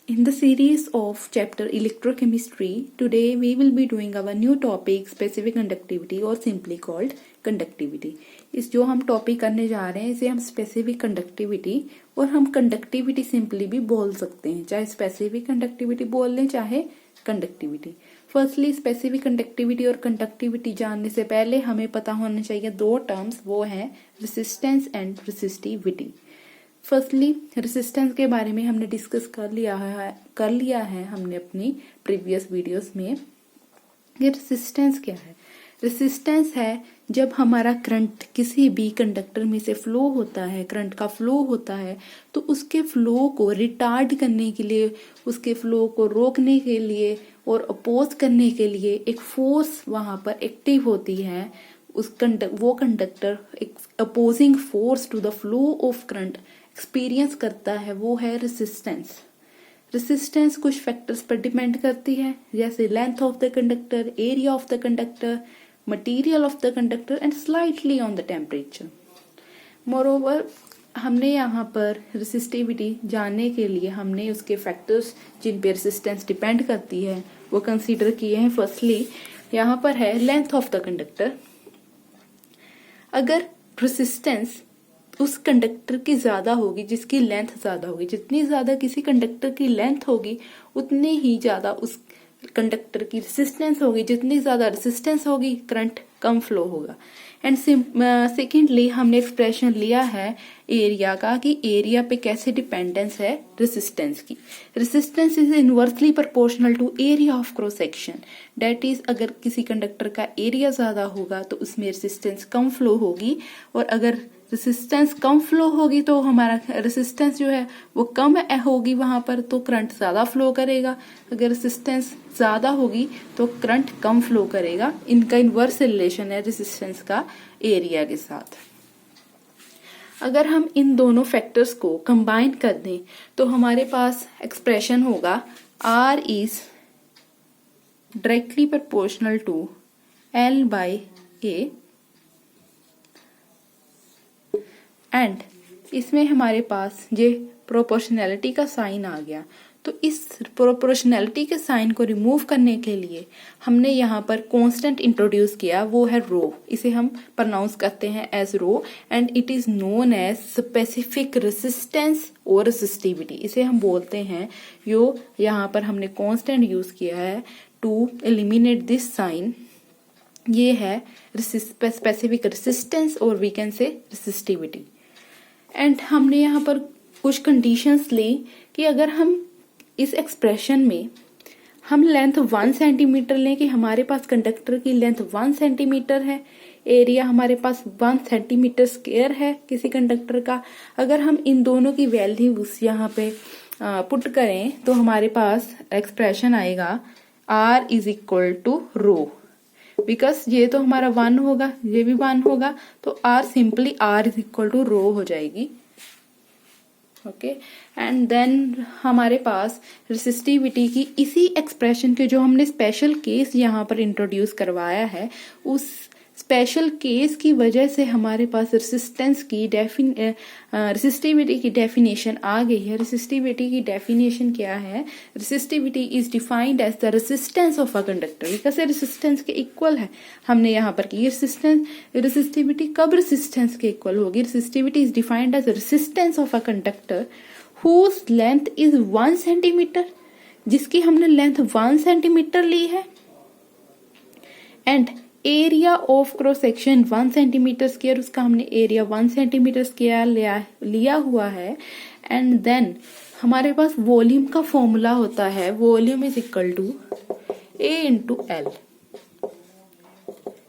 In the series of chapter electrochemistry, today we will be doing our new topic specific conductivity or simply called conductivity. इस जो हम topic करने जा रहे हैं इसे हम स्पेसिफिक कंडक्टिविटी और हम कंडक्टिविटी सिंपली भी बोल सकते हैं, चाहे स्पेसिफिक कंडक्टिविटी बोल लें चाहे कंडक्टिविटी. फर्स्टली स्पेसिफिक कंडक्टिविटी और कंडक्टिविटी जानने से पहले हमें पता होना चाहिए दो टर्म्स, वो है resistance and resistivity. Firstly resistance के बारे में हमने डिस्कस कर लिया है हमने अपनी प्रीवियस वीडियोस में. ये रेसिस्टेंस क्या है? रेसिस्टेंस है जब हमारा करंट किसी भी कंडक्टर में से फ्लो होता है, करंट का फ्लो होता है, तो उसके फ्लो को रिटार्ड करने के लिए, उसके फ्लो को रोकने के लिए और अपोज करने के लिए एक फोर्स वहां पर एक्टिव होती है. वो कंडक्टर एक opposing force to the flow of current experience करता है, वो है रेसिस्टेंस. रेसिस्टेंस कुछ फैक्टर्स पर डिपेंड करती है, जैसे length of the conductor, area of the conductor, material of the conductor and slightly on the temperature. Moreover हमने यहाँ पर रेसिस्टिविटी जानने के लिए हमने उसके फैक्टर्स जिन पे रेसिस्टेंस डिपेंड करती है वो कंसीडर किए हैं. फर्स्टली यहाँ पर है लेंथ ऑफ द कंडक्टर. अगर रेसिस्टेंस उस कंडक्टर की ज्यादा होगी जिसकी लेंथ ज्यादा होगी, जितनी ज्यादा किसी कंडक्टर की लेंथ होगी उतनी ही ज्यादा उस कंडक्टर की रेसिस्टेंस होगी, जितनी ज्यादा रेसिस्टेंस होगी करंट कम फ्लो होगा. एंड सेकेंडली हमने एक्सप्रेशन लिया है एरिया का कि एरिया पे कैसे डिपेंडेंस है रेसिस्टेंस की. Resistance is inversely proportional to area of cross section. That is अगर किसी कंडक्टर का एरिया ज्यादा होगा तो उसमें रेसिस्टेंस कम फ्लो होगी, और अगर रेसिस्टेंस कम फ्लो होगी तो हमारा रेसिस्टेंस जो है वो कम होगी वहां पर, तो करंट ज्यादा फ्लो करेगा. अगर रेसिस्टेंस ज्यादा होगी तो करंट कम फ्लो करेगा. इनका इनवर्स रिलेशन है रेसिस्टेंस का एरिया के साथ. अगर हम इन दोनों फैक्टर्स को कंबाइन कर दें तो हमारे पास एक्सप्रेशन होगा R is directly proportional to L by A. And इसमें हमारे पास ये प्रोपोर्शनैलिटी का साइन आ गया, तो इस प्रोपोर्शनैलिटी के साइन को रिमूव करने के लिए हमने यहाँ पर कांस्टेंट इंट्रोड्यूस किया, वो है रो. इसे हम प्रोनाउंस करते हैं as rho and it is known as specific resistance और रेसिस्टिविटी. इसे हम बोलते हैं, यो यहाँ पर हमने कांस्टेंट यूज किया है टू एलिमिनेट दिस साइन. ये है स्पेसिफिक रेसिस्टेंस और we can say resistivity. And हमने यहाँ पर कुछ कंडीशंस ली कि अगर हम इस एक्सप्रेशन में हम लेंथ 1 सेंटीमीटर लें कि हमारे पास कंडक्टर की लेंथ 1 सेंटीमीटर है, एरिया हमारे पास 1 सेंटीमीटर स्क्वायर है किसी कंडक्टर का. अगर हम इन दोनों की वैल्यूज यहाँ पे पुट करें तो हमारे पास एक्सप्रेशन आएगा R is equal to rho. Because ये तो हमारा 1 होगा, ये भी 1 होगा, तो R simply R is equal to rho हो जाएगी. ओके. एंड देन हमारे पास रेसिस्टिविटी की इसी एक्सप्रेशन के जो हमने स्पेशल केस यहाँ पर इंट्रोड्यूस करवाया है, उस स्पेशल केस की वजह से हमारे पास रेसिस्टेंस की रेसिस्टिविटी की डेफिनेशन आ गई है. रेसिस्टिविटी की डेफिनेशन क्या है? Resistivity is defined as the resistance of a conductor. कैसे रेसिस्टेंस के इक्वल है हमने यहाँ पर की. रेसिस्टिविटी कब रेसिस्टेंस के इक्वल होगी? Resistivity is defined as resistance of a conductor whose length is 1 centimetre, जिसकी हमने लेंथ 1 सेंटीमीटर ली है, and area of cross section 1 centimetre square, उसका हमने एरिया 1 सेंटीमीटर स्क्वायर लिया हुआ है. एंड देन हमारे पास वॉल्यूम का फॉर्मूला होता है, volume is equal to A into L.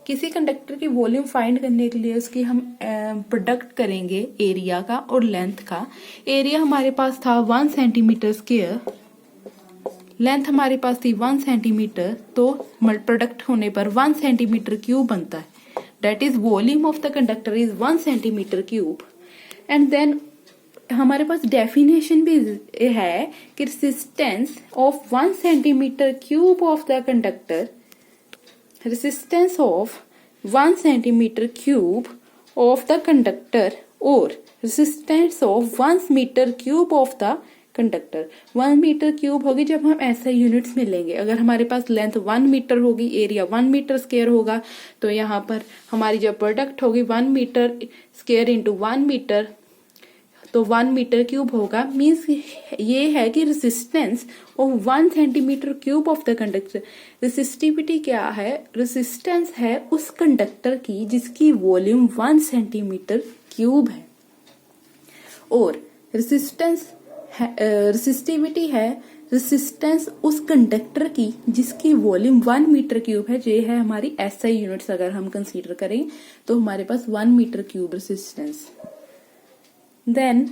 किसी कंडक्टर की वॉल्यूम फाइंड करने के लिए उसकी हम प्रोडक्ट करेंगे एरिया का और लेंथ का. एरिया हमारे पास था 1 सेंटीमीटर स्क्वायर, लेंथ हमारे पास थी 1 सेंटीमीटर, तो प्रोडक्ट होने पर 1 सेंटीमीटर क्यूब बनता है. That is volume of the conductor is 1 centimetre cube. And then हमारे पास डेफिनेशन भी है कि resistance of 1 centimetre cube of the conductor, resistance of 1 centimetre cube of the conductor और resistance of 1 metre cube of the conductor. 1 metre cube होगी जब हम ऐसे यूनिट्स में लेंगे। अगर हमारे पास लेंथ 1 मीटर होगी, एरिया 1 मीटर स्क्वायर होगा, तो यहाँ पर हमारी जो प्रोडक्ट होगी 1 मीटर स्क्वायर इंटू 1 मीटर, तो 1 मीटर क्यूब होगा। मीन्स ये है कि resistance of 1 centimetre cube of the conductor. Resistivity क्या है? रेसिस्टेंस है उस कंडक्टर की जिसकी वॉल्यूम 1 सेंटीमीटर क्यूब है, और रेसिस्टिविटी है रेसिस्टेंस उस कंडक्टर की जिसकी वॉल्यूम 1 मीटर क्यूब है। ये है हमारी एसआई यूनिट्स। अगर हम कंसीडर करें तो हमारे पास 1 मीटर क्यूब रेसिस्टेंस। देन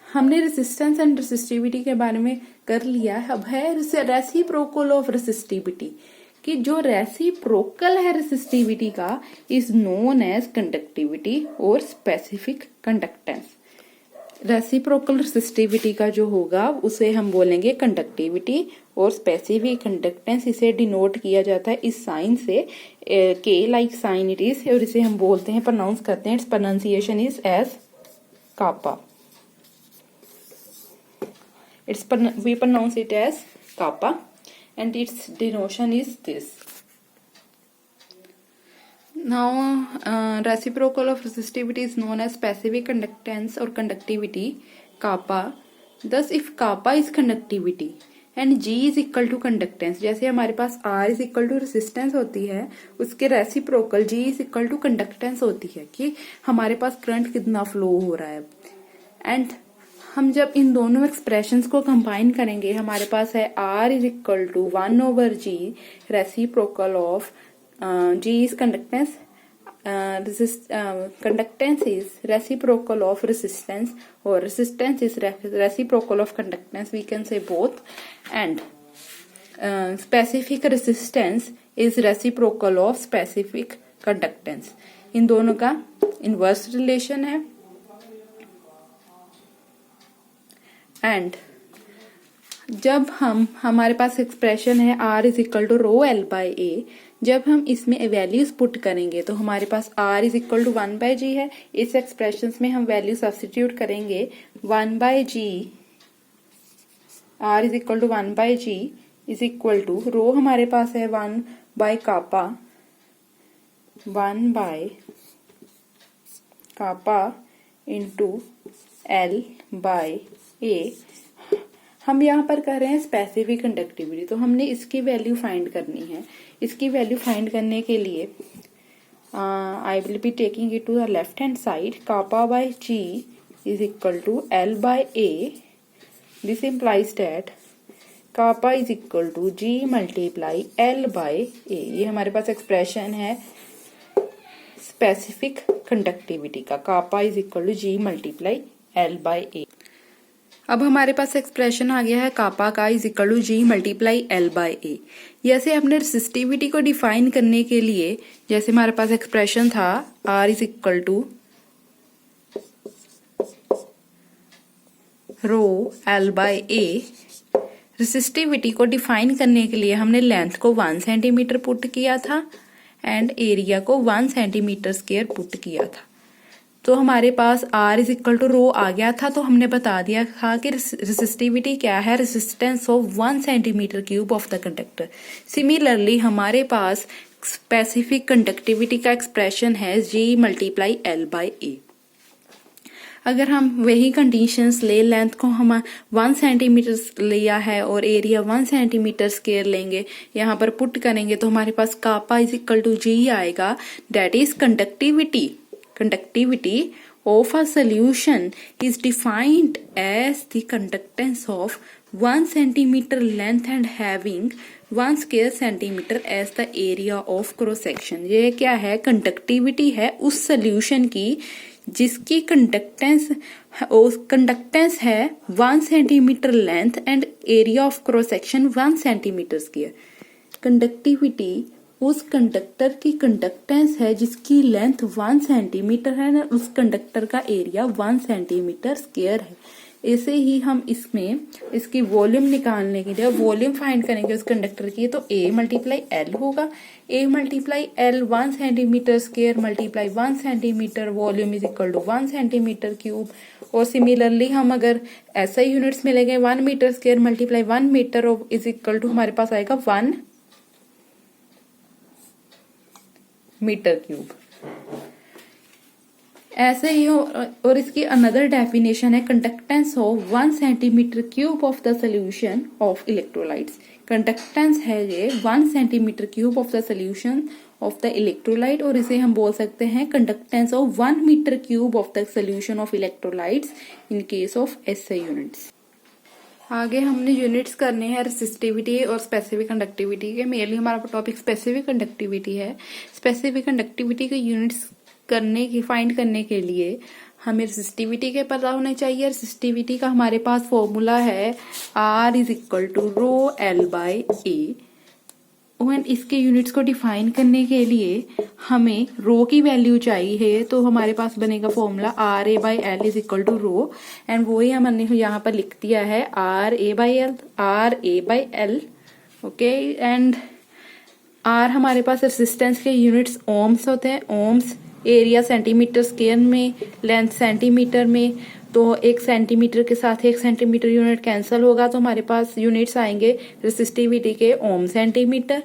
हमने रेसिस्टेंस एंड रेसिस्टिविटी के बारे में कर लिया। अब है रेसिप्रोकल ऑफ रेसिस्टिविटी, कि जो रेसिप्रोकल है रेसिस्टिविटी का इज नोन एज कंडक्टिविटी और स्पेसिफिक कंडक्टेंस। रेसिप्रोकल रेसिस्टिविटी का जो होगा उसे हम बोलेंगे कंडक्टिविटी, और स्पेसिफिक कंडक्टेंस इसे डिनोट किया जाता है इस साइन से, के लाइक साइन इट इज, और इसे हम बोलते हैं, प्रोनाउंस करते हैं, its pronunciation is as kappa. We pronounce it as kappa, and its denotation is this. Now, reciprocal of resistivity is known as specific conductance or conductivity, kappa. Thus, if kappa is conductivity and G is equal to conductance, जैसे हमारे पास R is equal to resistance होती है, उसके reciprocal G is equal to conductance होती है, कि हमारे पास करंट कितना फ्लो हो रहा है। एंड हम जब इन दोनों एक्सप्रेशंस को कंबाइन करेंगे, हमारे पास है R is equal to 1/G reciprocal of G is conductance, conductance is reciprocal of resistance, or resistance is reciprocal of conductance, we can say both, and specific resistance is reciprocal of specific conductance. इन दोनों का inverse relation है। And जब हमारे पास expression है R is equal to rho L by A, जब हम इसमें वैल्यूज पुट करेंगे तो हमारे पास R is equal to 1/G है। इस एक्सप्रेशन में हम वैल्यू सब्स्टिट्यूट करेंगे 1/G, R is equal to 1/G is equal to rho हमारे पास है 1/kappa, 1/kappa into L by ए। हम यहाँ पर कर रहे हैं स्पेसिफिक कंडक्टिविटी, तो हमने इसकी वैल्यू फाइंड करनी है। इसकी वैल्यू फाइंड करने के लिए I will be taking it to the left hand side. kappa by G is equal to L by A. This implies that kappa is equal to G multiply L by A. ये हमारे पास expression है specific conductivity का, kappa is equal to G multiply L by A. अब हमारे पास expression आ गया है kappa का is equal to G multiply L by A. जैसे हमने रेसिस्टिविटी को डिफाइन करने के लिए, जैसे हमारे पास एक्सप्रेशन था R is equal to rho L by A, resistivity को डिफाइन करने के लिए हमने लेंथ को 1 सेंटीमीटर पुट किया था एंड एरिया को 1 सेंटीमीटर स्क्वायर पुट किया था। तो हमारे पास R इज इक्वल टू रो आ गया था। तो हमने बता दिया था कि रेसिस्टिविटी क्या है, resistance of 1 centimetre cube of the conductor. Similarly हमारे पास स्पेसिफिक कंडक्टिविटी का एक्सप्रेशन है G मल्टीप्लाई L बाई ए। अगर हम वही कंडीशंस ले, लेंथ को हम 1 सेंटीमीटर लिया है और एरिया 1 सेंटीमीटर स्क्वायर लेंगे, यहाँ पर पुट करेंगे तो हमारे पास kappa is equal to G आएगा। That is conductivity of a solution is defined as the conductance of 1 centimeter length and having 1 square centimeter as the area of cross section। ये क्या है? कंडक्टिविटी है उस सोल्यूशन की जिसकी conductance है 1 centimetre length and area of cross section 1 centimetre square. Conductivity उस conductor की कंडक्टेंस है जिसकी लेंथ 1 सेंटीमीटर है ना, उस कंडक्टर का एरिया 1 सेंटीमीटर स्क्वायर है। ऐसे ही हम इसमें इसकी वॉल्यूम निकालने के लिए वॉल्यूम फाइंड करेंगे उस कंडक्टर की, तो A मल्टीप्लाई L होगा। A multiply L 1 centimetre square multiply 1 centimetre volume is equal to 1 centimetre cube. और सिमिलरली हम अगर ऐसा यूनिट्स मिलेंगे 1 metre square multiply 1 metre is equal to हमारे पास आएगा 1 मीटर क्यूब। ऐसे ही और इसकी अनदर डेफिनेशन है conductance of 1 centimetre cube of the solution of electrolytes. Conductance है ये 1 centimetre cube of the solution of the electrolyte, और इसे हम बोल सकते हैं conductance of 1 metre cube of the solution of electrolytes in case of SI units. आगे हमने यूनिट्स करने हैं रेसिस्टिविटी और स्पेसिफिक कंडक्टिविटी के। मेनली हमारा टॉपिक स्पेसिफिक कंडक्टिविटी है। स्पेसिफिक कंडक्टिविटी के यूनिट्स फाइंड करने के लिए हमें रेसिस्टिविटी के पता होने चाहिए। रेसिस्टिविटी का हमारे पास फॉर्मूला है R is equal to rho L by A. इसके यूनिट्स को डिफाइन करने के लिए हमें रो की वैल्यू चाहिए, तो हमारे पास बनेगा formula R A by L is equal to rho, and वो ही हमने यहाँ पर लिख दिया है R A by L. Okay, and R हमारे पास रेजिस्टेंस के यूनिट्स ओम्स होते हैं। ओम्स, एरिया सेंटीमीटर स्क्वायर में, लेंथ सेंटीमीटर में, तो 1 सेंटीमीटर के साथ 1 सेंटीमीटर यूनिट कैंसिल होगा, तो हमारे पास यूनिट्स आएंगे रेसिस्टिविटी के ओम सेंटीमीटर,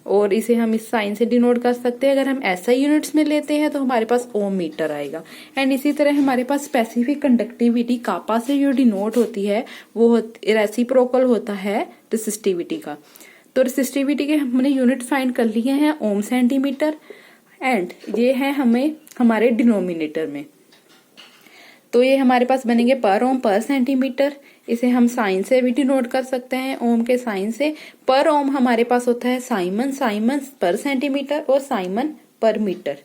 और इसे हम इस साइन से डिनोट कर सकते हैं। अगर हम ऐसा यूनिट्स में लेते हैं तो हमारे पास ओम मीटर आएगा। एंड इसी तरह हमारे पास स्पेसिफिक कंडक्टिविटी कापा से जो डिनोट होती है वो रेसिप्रोकल होता है रेसिस्टिविटी का। तो रेसिस्टिविटी के हमने यूनिट फाइंड कर लिए हैं ओम सेंटीमीटर, एंड ये है हमें हमारे डिनोमिनेटर में, तो ये हमारे पास बनेंगे पर ओम पर सेंटीमीटर। इसे हम साइन से भी डिनोट कर सकते हैं, ओम के साइन से। पर ओम हमारे पास होता है साइमन पर सेंटीमीटर और साइमन पर मीटर।